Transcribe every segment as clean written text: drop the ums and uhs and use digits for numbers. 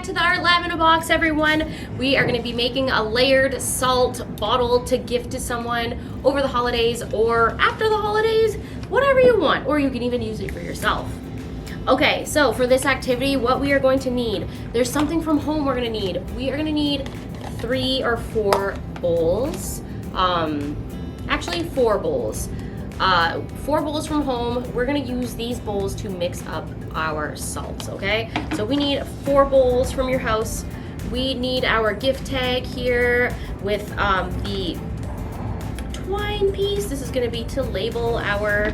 to our Lab in a Box, everyone. We are going to be making a layered salt bottle to gift to someone over the holidays or after the holidays, whatever you want, or you can even use it for yourself. Okay, so for this activity, what we are going to need, there's something from home we're going to need. We are going to need 3 or 4 bowls, actually 4 bowls. 4 bowls from home. We're gonna use these bowls to mix up our salts, okay? So we need 4 bowls from your house. We need our gift tag here with the twine piece. This is gonna be to label our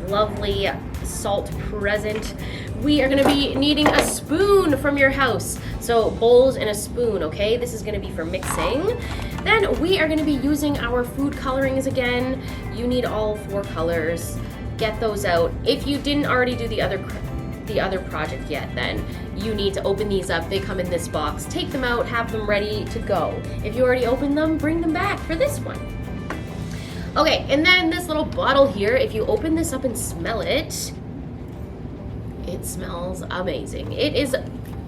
lovely salt present. We are gonna be needing a spoon from your house. So bowls and a spoon, okay? This is gonna be for mixing. Then we are gonna be using our food colorings again. You need all 4 colors. Get those out. If you didn't already do the other project yet, then you need to open these up. They come in this box. Take them out, have them ready to go. If you already opened them, bring them back for this one. Okay, and then this little bottle here, if you open this up and smell it, it smells amazing. It is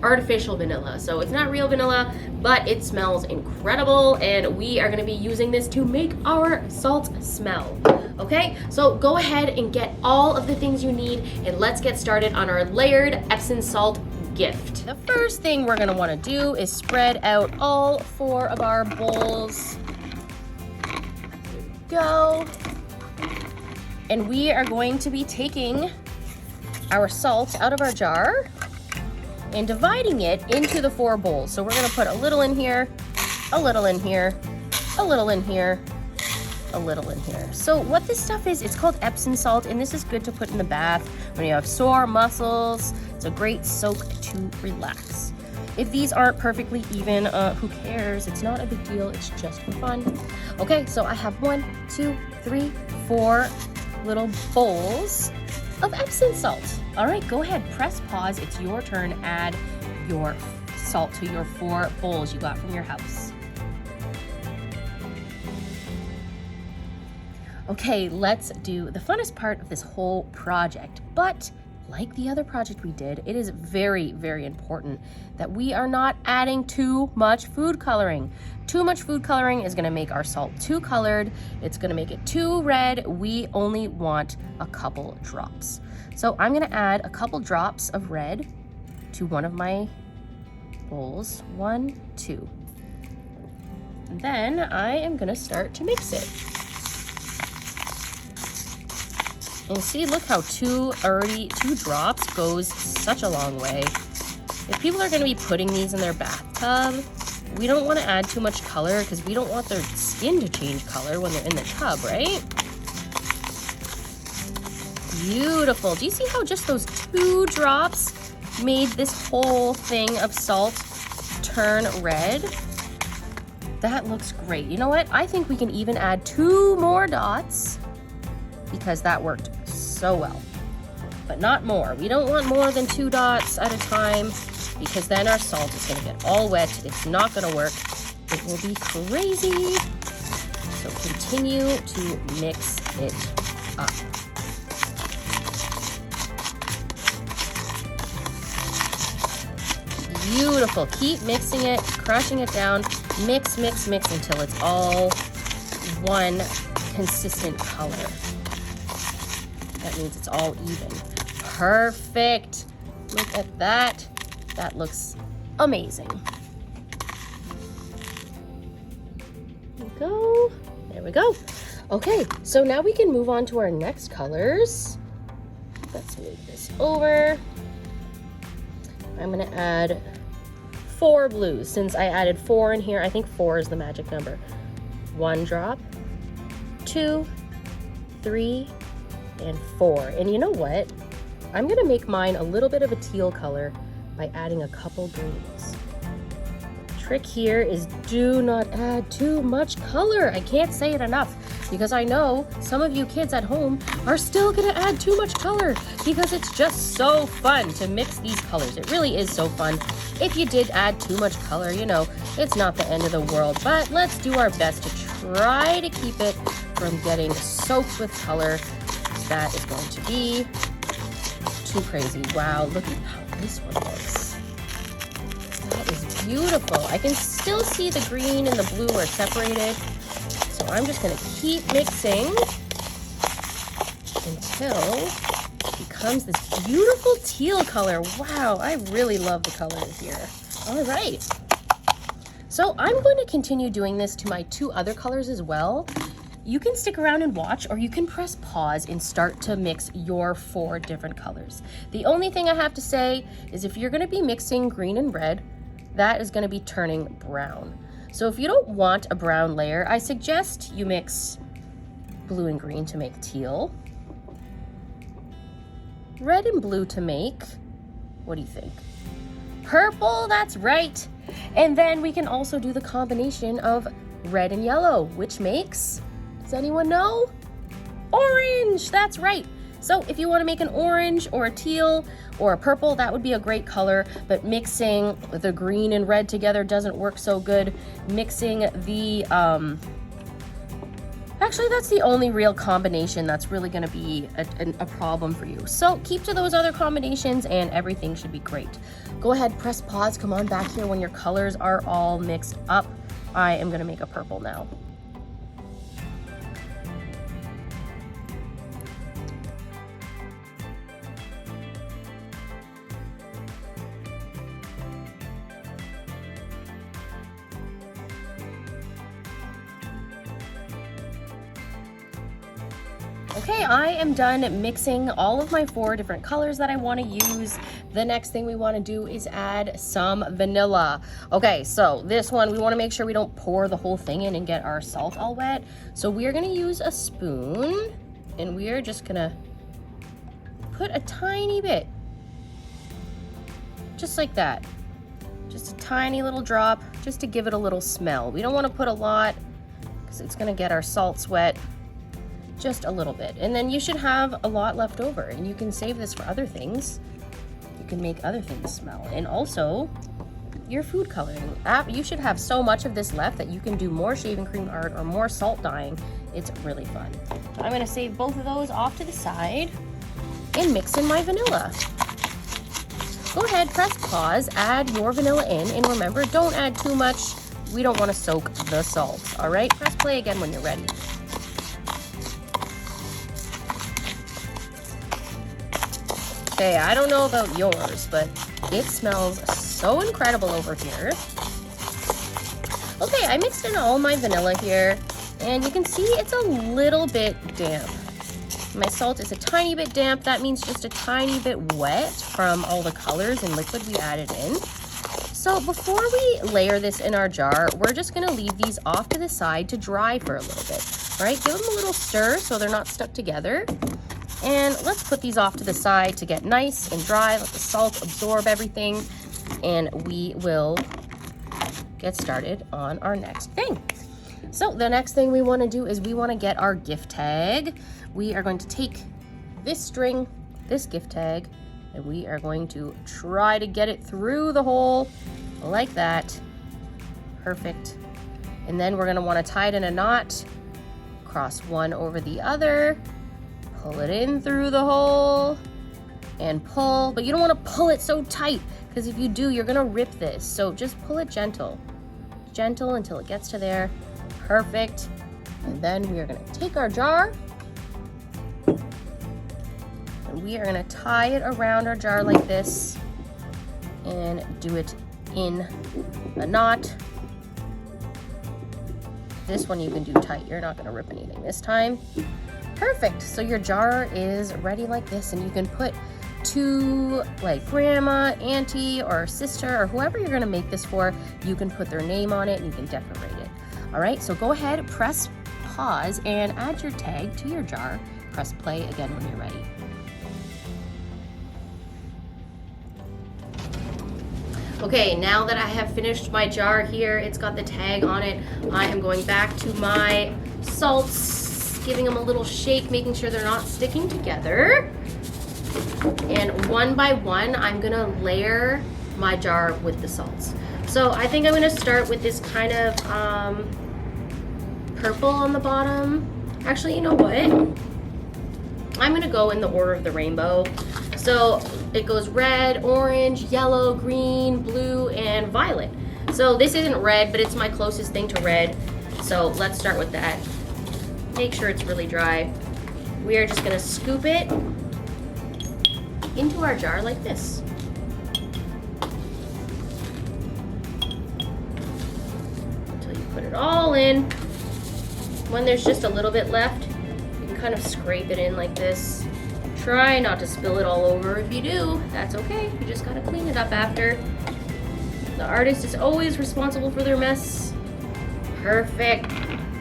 artificial vanilla, so it's not real vanilla, but it smells incredible, and we are going to be using this to make our salt smell. Okay, so go ahead and get all of the things you need, and let's get started on our layered Epsom salt gift. The first thing we're going to want to do is spread out all 4 of our bowls. Go. And we are going to be taking our salt out of our jar and dividing it into the 4 bowls. So we're gonna put a little in here, a little in here, a little in here, a little in here. So what this stuff is, it's called Epsom salt, and this is good to put in the bath when you have sore muscles. It's a great soak to relax. If these aren't perfectly even, who cares? It's not a big deal, it's just for fun. Okay, so I have 1, 2, 3, 4 little bowls of Epsom salt. All right, go ahead, press pause. It's your turn. Add your salt to your 4 bowls you got from your house. Okay, let's do the funnest part of this whole project. But like the other project we did, it is very, very important that we are not adding too much food coloring. Too much food coloring is gonna make our salt too colored. It's gonna make it too red. We only want a couple drops. So I'm gonna add a couple drops of red to one of my bowls. 1, 2. And then I am gonna start to mix it. And see, look how 2 drops goes such a long way. If people are gonna be putting these in their bathtub, we don't wanna add too much color because we don't want their skin to change color when they're in the tub, right? Beautiful. Do you see how just those 2 drops made this whole thing of salt turn red? That looks great. You know what? I think we can even add 2 more dots because that worked so well, but not more. We don't want more than 2 dots at a time because then our salt is gonna get all wet. It's not gonna work. It will be crazy. So continue to mix it up. Beautiful. Keep mixing it, crushing it down. Mix, mix, mix until it's all one consistent color. That means it's all even. Perfect. Look at that. That looks amazing. There we go. There we go. Okay, so now we can move on to our next colors. Let's move this over. I'm gonna add 4 blues. Since I added 4 in here, I think 4 is the magic number. 1 drop, 2, 3, and 4. And you know what? I'm gonna make mine a little bit of a teal color by adding a couple greens. The trick here is do not add too much color. I can't say it enough because I know some of you kids at home are still gonna add too much color because it's just so fun to mix these colors. It really is so fun. If you did add too much color, you know, it's not the end of the world, but let's do our best to try to keep it from getting soaked with color. That is going to be too crazy. Wow, look at how this one looks. That beautiful. I can still see the green and the blue are separated. So I'm just gonna keep mixing until it becomes this beautiful teal color. Wow, I really love the colors here. All right. So I'm going to continue doing this to my 2 other colors as well. You can stick around and watch, or you can press pause and start to mix your 4 different colors. The only thing I have to say is if you're gonna be mixing green and red, that is gonna be turning brown. So if you don't want a brown layer, I suggest you mix blue and green to make teal, red and blue to make, what do you think? Purple, that's right. And then we can also do the combination of red and yellow, which makes, does anyone know? Orange, that's right. So if you want to make an orange or a teal or a purple, that would be a great color, but mixing the green and red together doesn't work so good. Mixing the, actually that's the only real combination that's really gonna be a problem for you. So keep to those other combinations and everything should be great. Go ahead, press pause, come on back here when your colors are all mixed up. I am gonna make a purple now. Okay, I am done mixing all of my 4 different colors that I want to use. The next thing we want to do is add some vanilla. Okay, so this one, we want to make sure we don't pour the whole thing in and get our salt all wet. So we are going to use a spoon and we are just going to put a tiny bit, just like that. Just a tiny little drop, just to give it a little smell. We don't want to put a lot because it's going to get our salts wet. Just a little bit. And then you should have a lot left over and you can save this for other things. You can make other things smell. And also your food coloring. You should have so much of this left that you can do more shaving cream art or more salt dyeing. It's really fun. So I'm gonna save both of those off to the side and mix in my vanilla. Go ahead, press pause, add your vanilla in, and remember, don't add too much. We don't want to soak the salt, all right? Press play again when you're ready. Okay, I don't know about yours, but it smells so incredible over here. Okay, I mixed in all my vanilla here, and you can see it's a little bit damp. My salt is a tiny bit damp. That means just a tiny bit wet from all the colors and liquid we added in. So before we layer this in our jar, we're just gonna leave these off to the side to dry for a little bit. All right, give them a little stir so they're not stuck together. And let's put these off to the side to get nice and dry, let the salt absorb everything, and we will get started on our next thing. So the next thing we want to do is we want to get our gift tag. We are going to take this string, this gift tag, and we are going to try to get it through the hole like that. Perfect. And then we're going to want to tie it in a knot, cross one over the other, pull it in through the hole and pull, but you don't want to pull it so tight because if you do, you're going to rip this. So just pull it gentle until it gets to there. Perfect. And then we are going to take our jar and we are going to tie it around our jar like this and do it in a knot. This one you can do tight. You're not going to rip anything this time. Perfect. So your jar is ready like this, and you can put to like grandma, auntie, or sister, or whoever you're going to make this for. You can put their name on it and you can decorate it. All right, so go ahead, press pause and add your tag to your jar. Press play again when you're ready. Okay, now that I have finished my jar here, it's got the tag on it, I am going back to my salts, giving them a little shake, making sure they're not sticking together. And one by one, I'm gonna layer my jar with the salts. So I think I'm gonna start with this kind of purple on the bottom. Actually, you know what? I'm gonna go in the order of the rainbow. So it goes red, orange, yellow, green, blue, and violet. So this isn't red, but it's my closest thing to red. So let's start with that. Make sure it's really dry. We are just gonna scoop it into our jar like this. Until you put it all in. When there's just a little bit left, you can kind of scrape it in like this. Try not to spill it all over. If you do, that's okay. You just gotta clean it up after. The artist is always responsible for their mess. Perfect.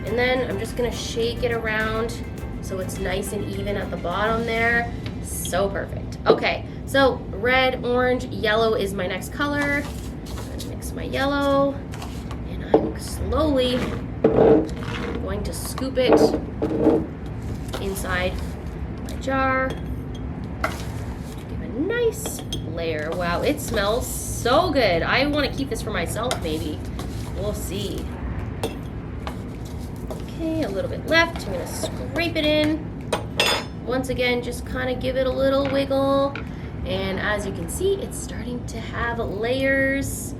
And then I'm just gonna shake it around so it's nice and even at the bottom there. So perfect. Okay, so red, orange, yellow is my next color. I'm gonna mix my yellow, and I'm slowly going to scoop it inside my jar. Give a nice layer. Wow, it smells so good. I want to keep this for myself, maybe. We'll see. Okay, a little bit left. I'm going to scrape it in. Once again, just kind of give it a little wiggle. And as you can see, it's starting to have layers.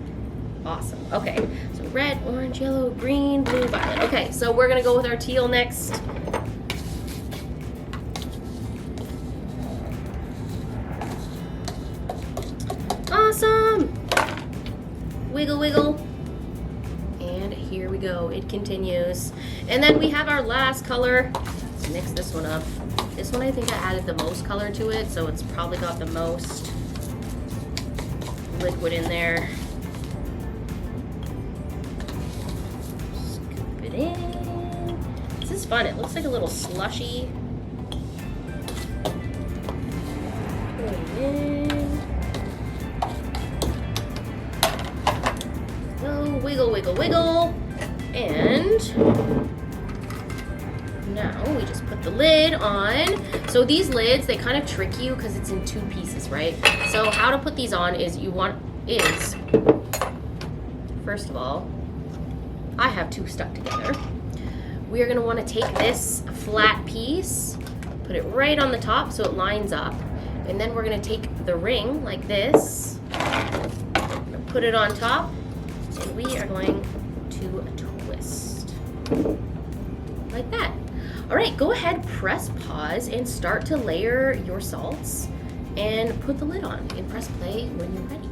Awesome. Okay, so red, orange, yellow, green, blue, violet. Okay, so we're going to go with our teal next. Awesome. Wiggle, wiggle. And here we go. It continues. And then we have our last color. Let's mix this one up. This one I think I added the most color to it, so it's probably got the most liquid in there. Scoop it in. This is fun. It looks like a little slushy. Put it in. Go, wiggle, wiggle, wiggle. And now we just put the lid on. So these lids, they kind of trick you because it's in two pieces, right? So how to put these on is first of all, I have two stuck together. We are going to want to take this flat piece, put it right on the top so it lines up. And then we're going to take the ring like this, put it on top, and we are going to twist like that. All right, go ahead, press pause, and start to layer your salts and put the lid on and press play when you're ready.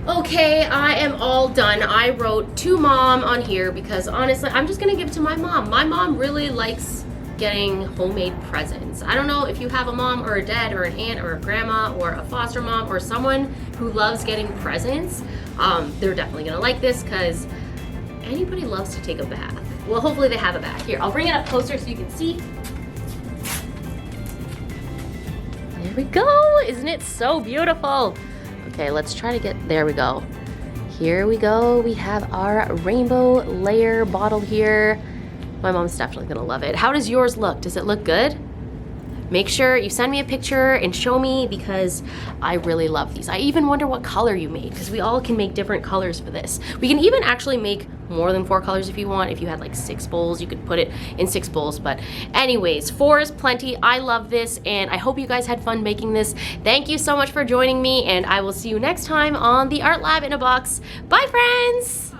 Okay, I am all done. I wrote to Mom on here because honestly, I'm just gonna give it to my mom. My mom really likes getting homemade presents. I don't know if you have a mom or a dad or an aunt or a grandma or a foster mom or someone who loves getting presents. They're definitely gonna like this because anybody loves to take a bath. Well, hopefully they have a bath. Here, I'll bring it up closer so you can see. There we go. Isn't it so beautiful? Okay, let's try to there we go. Here we go. We have our rainbow layer bottle here. My mom's definitely gonna love it. How does yours look? Does it look good? Make sure you send me a picture and show me because I really love these. I even wonder what color you made because we all can make different colors for this. We can even actually make more than 4 colors if you want. If you had like 6 bowls, you could put it in 6 bowls. But anyways, 4 is plenty. I love this and I hope you guys had fun making this. Thank you so much for joining me and I will see you next time on the Art Lab in a Box. Bye friends!